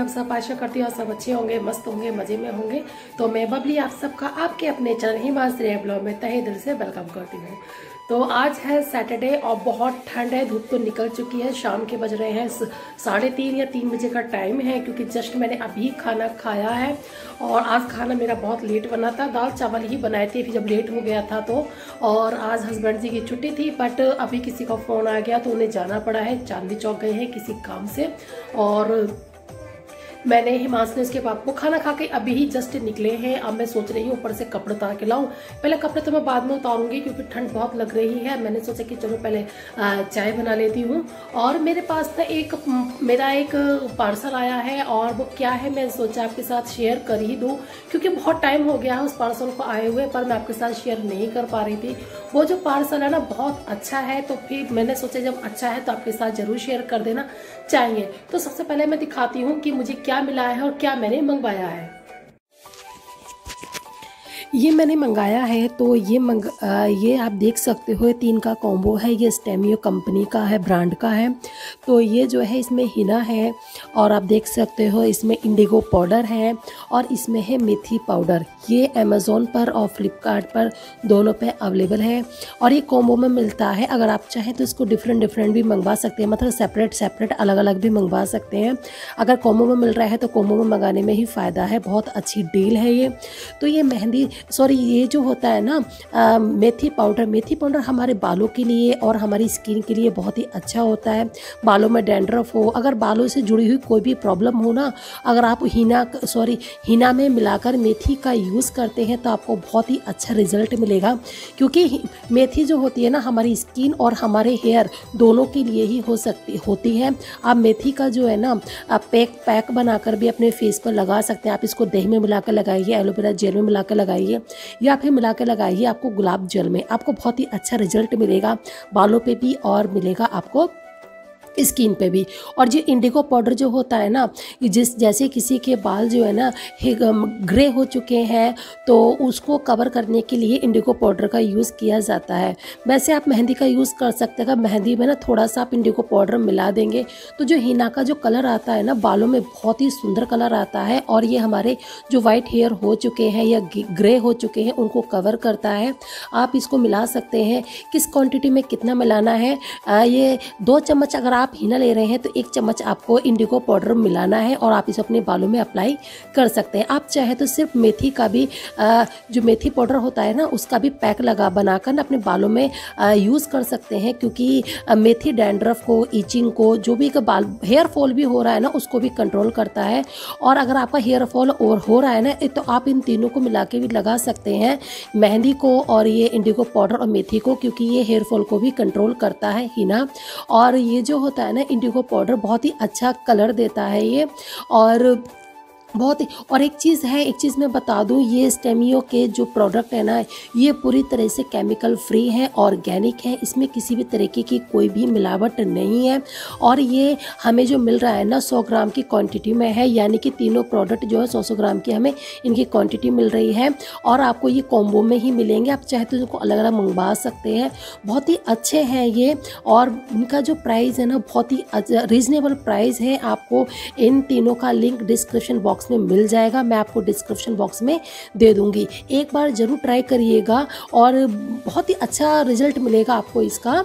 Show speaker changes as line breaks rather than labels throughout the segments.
आप सब? आशा करती हूँ आप सब अच्छे होंगे, मस्त होंगे, मजे में होंगे। तो मैं बबली आप सबका आपके अपने चैनल हिमाश्री ब्लॉग में तहे दिल से वेलकम करती हूँ। तो आज है सैटरडे और बहुत ठंड है, धूप तो निकल चुकी है। शाम के बज रहे हैं 3:30 या 3 बजे का टाइम है, क्योंकि जस्ट मैंने अभी खाना खाया है। और आज खाना मेरा बहुत लेट बना था, दाल चावल ही बनाए थे फिर जब लेट हो गया था तो। और आज हस्बैंड जी की छुट्टी थी, बट अभी किसी का फ़ोन आ गया तो उन्हें जाना पड़ा है, चांदनी चौक गए हैं किसी काम से। और मैंने हिमांशु ने उसके पापा को खाना खा के अभी ही जस्ट निकले हैं। अब मैं सोच रही हूँ ऊपर से कपड़े उतार के लाऊं। पहले कपड़े तो मैं बाद में उतारूंगी क्योंकि ठंड बहुत लग रही है। मैंने सोचा कि चलो पहले चाय बना लेती हूँ। और मेरे पास ना मेरा एक पार्सल आया है, और वो क्या है मैं सोचा आपके साथ शेयर कर ही दूँ, क्योंकि बहुत टाइम हो गया है उस पार्सल को आए हुए, पर मैं आपके साथ शेयर नहीं कर पा रही थी। वो जो पार्सल है ना बहुत अच्छा है, तो फिर मैंने सोचा जब अच्छा है तो आपके साथ जरूर शेयर कर देना चाहिए। तो सबसे पहले मैं दिखाती हूँ कि मुझे क्या मिला है और क्या मैंने मंगवाया है। ये मैंने मंगाया है तो ये आप देख सकते हो 3 का कॉम्बो है। ये स्टेमियो कंपनी का है, ब्रांड का है। तो ये जो है इसमें हिना है, और आप देख सकते हो इसमें इंडिगो पाउडर है, और इसमें है मेथी पाउडर। ये अमेज़ोन पर और फ्लिपकार्ट पर दोनों पे अवेलेबल है, और ये कॉम्बो में मिलता है। अगर आप चाहें तो इसको डिफरेंट भी मंगवा सकते हैं, मतलब सेपरेट अलग अलग भी मंगवा सकते हैं। अगर कॉम्बो में मिल रहा है तो कॉम्बो में मंगाने में ही फ़ायदा है, बहुत अच्छी डील है ये। तो ये जो होता है ना मेथी पाउडर हमारे बालों के लिए और हमारी स्किन के लिए बहुत ही अच्छा होता है। बालों में डैंड्रफ हो, अगर बालों से जुड़ी हुई कोई भी प्रॉब्लम हो ना, अगर आप हिना में मिलाकर मेथी का यूज़ करते हैं तो आपको बहुत ही अच्छा रिजल्ट मिलेगा। क्योंकि मेथी जो होती है ना हमारी स्किन और हमारे हेयर दोनों के लिए ही होती है। आप मेथी का जो है ना आप पैक बनाकर भी अपने फेस पर लगा सकते हैं। आप इसको दही में मिलाकर लगाइए, एलोवेरा जेल में मिलाकर लगाइए, या फिर मिला के लगाइए आपको गुलाब जल में, आपको बहुत ही अच्छा रिजल्ट मिलेगा बालों पे भी और मिलेगा आपको स्किन पे भी। और जो इंडिगो पाउडर जो होता है ना, जैसे किसी के बाल जो है ना ग्रे हो चुके हैं तो उसको कवर करने के लिए इंडिगो पाउडर का यूज़ किया जाता है। वैसे आप मेहंदी का यूज़ कर सकते हैं, मेहंदी में ना थोड़ा सा आप इंडिगो पाउडर मिला देंगे तो जो हिना का जो कलर आता है ना बालों में बहुत ही सुंदर कलर आता है, और ये हमारे जो वाइट हेयर हो चुके हैं या ग्रे हो चुके हैं उनको कवर करता है। आप इसको मिला सकते हैं। किस क्वान्टिटी में कितना मिलाना है, ये 2 चम्मच अगर आप हिना ले रहे हैं तो 1 चम्मच आपको इंडिगो पाउडर मिलाना है, और आप इसे अपने बालों में अप्लाई कर सकते हैं। आप चाहे तो सिर्फ मेथी का भी जो मेथी पाउडर होता है ना उसका भी पैक बनाकर अपने बालों में यूज़ कर सकते हैं, क्योंकि मेथी डैंड्रफ को, इचिंग को, जो भी बाल हेयर फॉल भी हो रहा है ना उसको भी कंट्रोल करता है। और अगर आपका हेयर फॉल और हो रहा है ना तो आप इन तीनों को मिला के भी लगा सकते हैं, मेहंदी को और ये इंडिगो पाउडर और मेथी को, क्योंकि ये हेयर फॉल को भी कंट्रोल करता है हिना। और ये जो होता है ना इंडिगो पाउडर बहुत ही अच्छा कलर देता है ये। और बहुत ही, और एक चीज़ मैं बता दूं, ये स्टेमियो के जो प्रोडक्ट है ना ये पूरी तरह से केमिकल फ्री है, ऑर्गेनिक है, इसमें किसी भी तरीके की कोई भी मिलावट नहीं है। और ये हमें जो मिल रहा है ना 100 ग्राम की क्वांटिटी में है, यानी कि तीनों प्रोडक्ट जो है 100 ग्राम की हमें इनकी क्वांटिटी मिल रही है, और आपको ये कॉम्बो में ही मिलेंगे। आप चाहे तो इनको अलग अलग मंगवा सकते हैं, बहुत ही अच्छे हैं ये। और इनका जो प्राइस है ना बहुत ही रीज़नेबल प्राइस है। आपको इन तीनों का लिंक डिस्क्रिप्शन बॉक्स में मिल जाएगा, मैं आपको डिस्क्रिप्शन बॉक्स में दे दूंगी। एक बार जरूर ट्राई करिएगा और बहुत ही अच्छा रिजल्ट मिलेगा आपको इसका।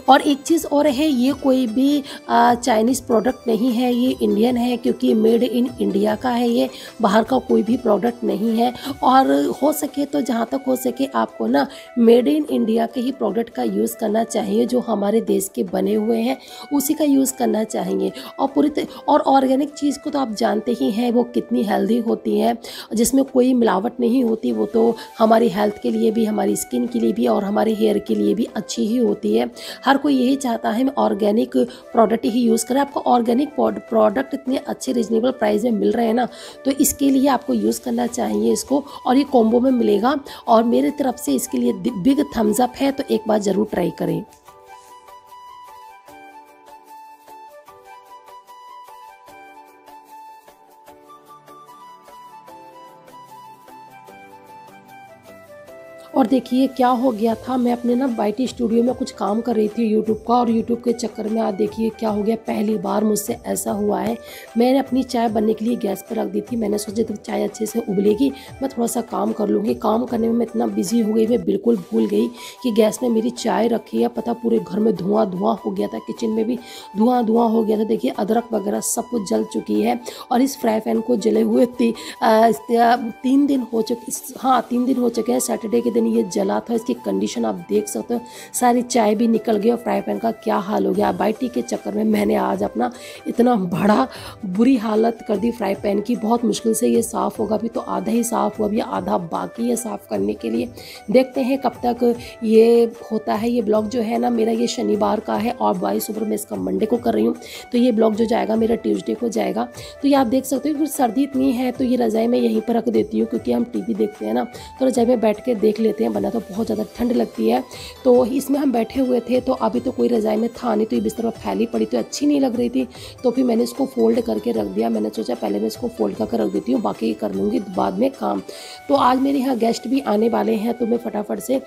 और एक चीज़ और है, ये कोई भी चाइनीज़ प्रोडक्ट नहीं है, ये इंडियन है, क्योंकि मेड इन इंडिया का है, ये बाहर का कोई भी प्रोडक्ट नहीं है। और हो सके तो जहाँ तक हो सके आपको ना मेड इन इंडिया के ही प्रोडक्ट का यूज़ करना चाहिए, जो हमारे देश के बने हुए हैं उसी का यूज़ करना चाहिए। और ऑर्गेनिक चीज़ को तो आप जानते ही हैं वो कितनी हेल्दी होती है, जिसमें कोई मिलावट नहीं होती। वो तो हमारी हेल्थ के लिए भी, हमारी स्किन के लिए भी और हमारे हेयर के लिए भी अच्छी ही होती है। हर कोई यही चाहता है मैं ऑर्गेनिक प्रोडक्ट ही यूज़ करें। आपको ऑर्गेनिक प्रोडक्ट इतने अच्छे रिजनेबल प्राइस में मिल रहे हैं ना, तो इसके लिए आपको यूज़ करना चाहिए इसको। और ये कॉम्बो में मिलेगा, और मेरी तरफ से इसके लिए बिग थम्स अप है, तो एक बार ज़रूर ट्राई करें। और देखिए क्या हो गया था, मैं अपने ना वाईटी स्टूडियो में कुछ काम कर रही थी यूट्यूब का, और यूट्यूब के चक्कर में आज देखिए क्या हो गया। पहली बार मुझसे ऐसा हुआ है, मैंने अपनी चाय बनने के लिए गैस पर रख दी थी। मैंने सोचा जब चाय अच्छे से उबलेगी मैं थोड़ा सा काम कर लूँगी। काम करने में मैं इतना बिजी हो गई, मैं बिल्कुल भूल गई कि गैस में मेरी चाय रखी है। पता पूरे घर में धुआं धुआं हो गया था, किचन में भी धुआं धुआं हो गया था। देखिए अदरक वगैरह सब कुछ जल चुकी है। और इस फ्राई पैन को जले हुए 3 दिन हो चुके, हाँ 3 दिन हो चुके हैं। सैटरडे के दिन ये जला था। इसकी कंडीशन आप देख सकते हो, सारी चाय भी निकल गई और फ्राई पैन का क्या हाल हो गया। वाईटी के चक्कर में मैंने आज अपना इतना बड़ा बुरी हालत कर दी फ्राई पैन की। बहुत मुश्किल से ये साफ़ होगा, अभी तो आधा ही साफ़ हुआ, अभी आधा बाकी है साफ़ करने के लिए। देखते हैं कब तक ये होता है। ये ब्लॉग जो है ना मेरा ये शनिवार का है और 22 सुबह मैं इसका मंडे को कर रही हूँ, तो ये ब्लॉग जो जाएगा मेरा ट्यूसडे को जाएगा। तो ये आप देख सकते हो, फिर सर्दी इतनी है तो ये रज़ाई मैं यहीं पर रख देती हूँ, क्योंकि हम टीवी देखते हैं ना, तो रज़ाई में बैठ के देख लेते हैं, वरना तो बहुत ज़्यादा ठंड लगती है। तो इसमें हम बैठे हुए थे, तो अभी तो कोई रज़ाई में था नहीं, तो ये बिस्तर पर फैली पड़ी तो अच्छी नहीं लग रही थी। तो फिर मैंने इसको फोल्ड करके रख दिया। मैंने सोचा पहले मैं इसको फोल्ड करके रख देती हूँ, बाकी कर लूँगी बाद में काम। तो आज मेरे यहाँ गेस्ट भी आने वाले हैं, तो मैं फटाफट से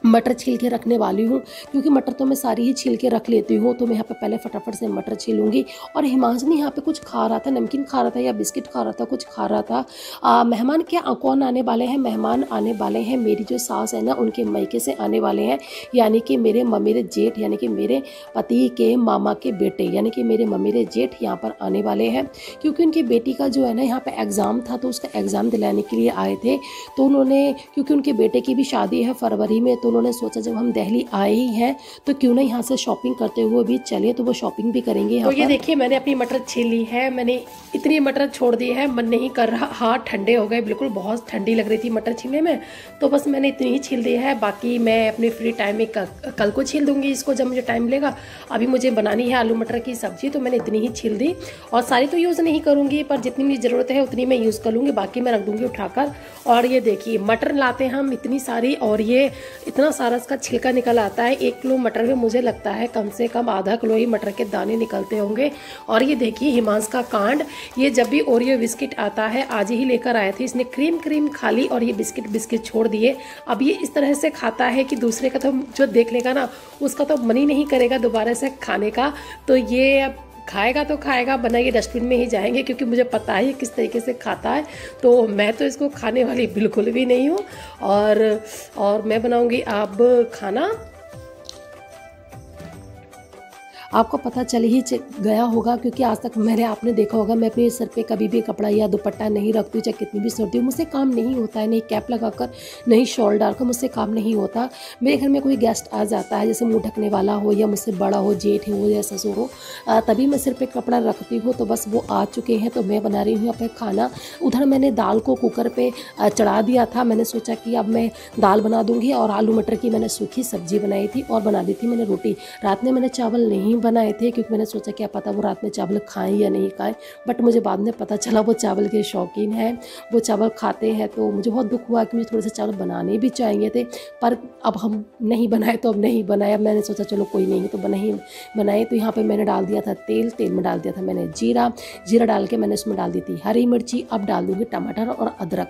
मटर छील के रखने वाली हूँ, क्योंकि मटर तो मैं सारी ही छील के रख लेती हूँ। तो मैं यहाँ पे पहले फटाफट से मटर छीलूंगी। और हिमांशनी यहाँ पे कुछ खा रहा था, नमकीन खा रहा था या बिस्किट खा रहा था, कुछ खा रहा था। मेहमान क्या कौन आने वाले हैं? मेहमान आने वाले हैं मेरी जो सास है ना, उनके मायके से आने वाले हैं, यानी कि मेरे जेठ, यानी कि मेरे पति के मामा के बेटे, यानी कि मेरे मेरे जेठ यहाँ पर आने वाले हैं। क्योंकि उनकी बेटी का जो है ना यहाँ पे एग्ज़ाम था, तो उसका एग्ज़ाम दिलाने के लिए आए थे। तो उन्होंने, क्योंकि उनके बेटे की भी शादी है फरवरी में, तो उन्होंने सोचा जब हम दिल्ली आए ही हैं तो क्यों ना यहाँ से शॉपिंग करते हुए भी चले, तो वो शॉपिंग भी करेंगे यहाँ। तो ये देखिए मैंने अपनी मटर छील ली है। मैंने इतनी मटर छोड़ दी है, मन नहीं कर रहा, हाथ ठंडे हो गए बिल्कुल, बहुत ठंडी लग रही थी मटर छीलने में, तो बस मैंने इतनी ही छील दी है। बाकी मैं अपने फ्री टाइम में कल को छील दूंगी इसको, जब मुझे टाइम मिलेगा। अभी मुझे बनानी है आलू मटर की सब्जी, तो मैंने इतनी ही छील दी। और सारी तो यूज़ नहीं करूँगी, पर जितनी मुझे ज़रूरत है उतनी मैं यूज़ कर लूँगी, बाकी मैं रख दूँगी उठाकर। और ये देखिए मटर लाते हैं हम इतनी सारी, और ये इतना सारा इसका छिलका निकल आता है। 1 किलो मटर में मुझे लगता है कम से कम आधा किलो ही मटर के दाने निकलते होंगे। और ये देखिए हिमांश का कांड, ये जब भी ओरियो बिस्किट आता है, आज ही लेकर आए थे, इसने क्रीम खा ली और ये बिस्किट छोड़ दिए। अब ये इस तरह से खाता है कि दूसरे का तो जो देख लेगा ना, उसका तो मन ही नहीं करेगा दोबारा से खाने का। तो ये अब खाएगा तो खाएगा, बना ये डस्टबिन में ही जाएंगे, क्योंकि मुझे पता है किस तरीके से खाता है। तो मैं तो इसको खाने वाली बिल्कुल भी नहीं हूँ। और मैं बनाऊंगी अब खाना। आपको पता चल ही गया होगा, क्योंकि आज तक आपने देखा होगा मैं अपने सर पे कभी भी कपड़ा या दुपट्टा नहीं रखती हूँ, चाहे कितनी भी सर्दी हो। मुझसे काम नहीं होता है, नहीं कैप लगाकर, नहीं शॉल डालकर मुझसे काम नहीं होता। मेरे घर में कोई गेस्ट आ जाता है, जैसे मुंह ढकने वाला हो या मुझसे बड़ा हो, जेठ हो या ससुर हो, तभी मैं सिर पे कपड़ा रखती हूँ। तो बस वो आ चुके हैं, तो मैं बना रही हूँ अपना खाना। उधर मैंने दाल को कुकर पर चढ़ा दिया था। मैंने सोचा कि अब मैं दाल बना दूँगी, और आलू मटर की मैंने सूखी सब्जी बनाई थी, और बना दी थी मैंने रोटी। रात में मैंने चावल नहीं बनाए थे, क्योंकि मैंने सोचा क्या पता वो रात में चावल खाएं या नहीं खाएं, बट मुझे बाद में पता चला वो चावल के शौकीन हैं, वो चावल खाते हैं। तो मुझे बहुत दुख हुआ कि मुझे थोड़े से चावल बनाने भी चाहिए थे, पर अब हम नहीं बनाए तो अब नहीं बनाए। अब मैंने सोचा चलो कोई नहीं तो बनाए। तो यहाँ पे मैंने डाल दिया था तेल में डाल दिया था मैंने जीरा डाल के मैंने उसमें डाल दी थी हरी मिर्ची। अब डाल दूँगी टमाटर और अदरक,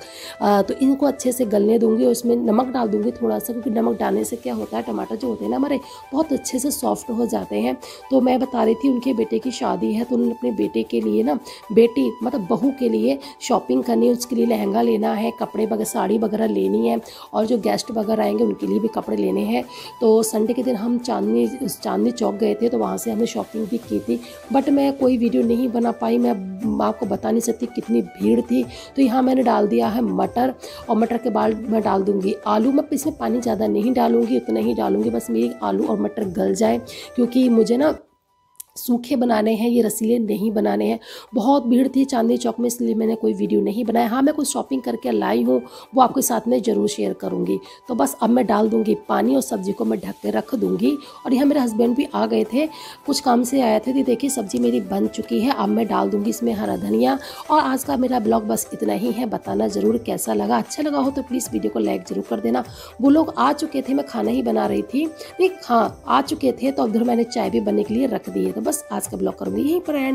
तो इनको अच्छे से गलने दूँगी। और इसमें नमक डाल दूँगी थोड़ा सा, क्योंकि नमक डालने से क्या होता है, टमाटर जो होते हैं ना हमारे बहुत अच्छे से सॉफ्ट हो जाते हैं। तो मैं बता रही थी उनके बेटे की शादी है, तो उन्होंने अपने बेटे के लिए ना, बेटी मतलब बहू के लिए शॉपिंग करनी है, उसके लिए लहंगा लेना है, कपड़े वगैरह साड़ी वगैरह लेनी है, और जो गेस्ट वगैरह आएंगे उनके लिए भी कपड़े लेने हैं। तो संडे के दिन हम चांदनी चौक गए थे, तो वहाँ से हमने शॉपिंग भी की थी, बट मैं कोई वीडियो नहीं बना पाई। मैं आपको बता नहीं सकती कितनी भीड़ थी। तो यहाँ मैंने डाल दिया है मटर, और मटर के बाद मैं डाल दूँगी आलू। मैं इसमें पानी ज़्यादा नहीं डालूँगी, उतना ही डालूँगी, बस मेरी आलू और मटर गल जाए, क्योंकि मुझे ना सूखे बनाने हैं, ये रसीले नहीं बनाने हैं। बहुत भीड़ थी चांदनी चौक में, इसलिए मैंने कोई वीडियो नहीं बनाया। हाँ मैं कुछ शॉपिंग करके लाई हूँ, वो आपके साथ में ज़रूर शेयर करूँगी। तो बस अब मैं डाल दूँगी पानी, और सब्ज़ी को मैं ढक के रख दूँगी। और यहाँ मेरे हस्बैंड भी आ गए थे, कुछ काम से आए थे। तो देखिए सब्ज़ी मेरी बन चुकी है। अब मैं डाल दूँगी इसमें हरा धनिया। और आज का मेरा ब्लॉग बस इतना ही है। बताना ज़रूर कैसा लगा, अच्छा लगा हो तो प्लीज़ वीडियो को लाइक ज़रूर कर देना। वो लोग आ चुके थे, मैं खाना ही बना रही थी, नहीं हाँ आ चुके थे, तो उधर मैंने चाय भी बनने के लिए रख दी है। तो बस आज का ब्लॉग करूँगी यहीं पर एंड।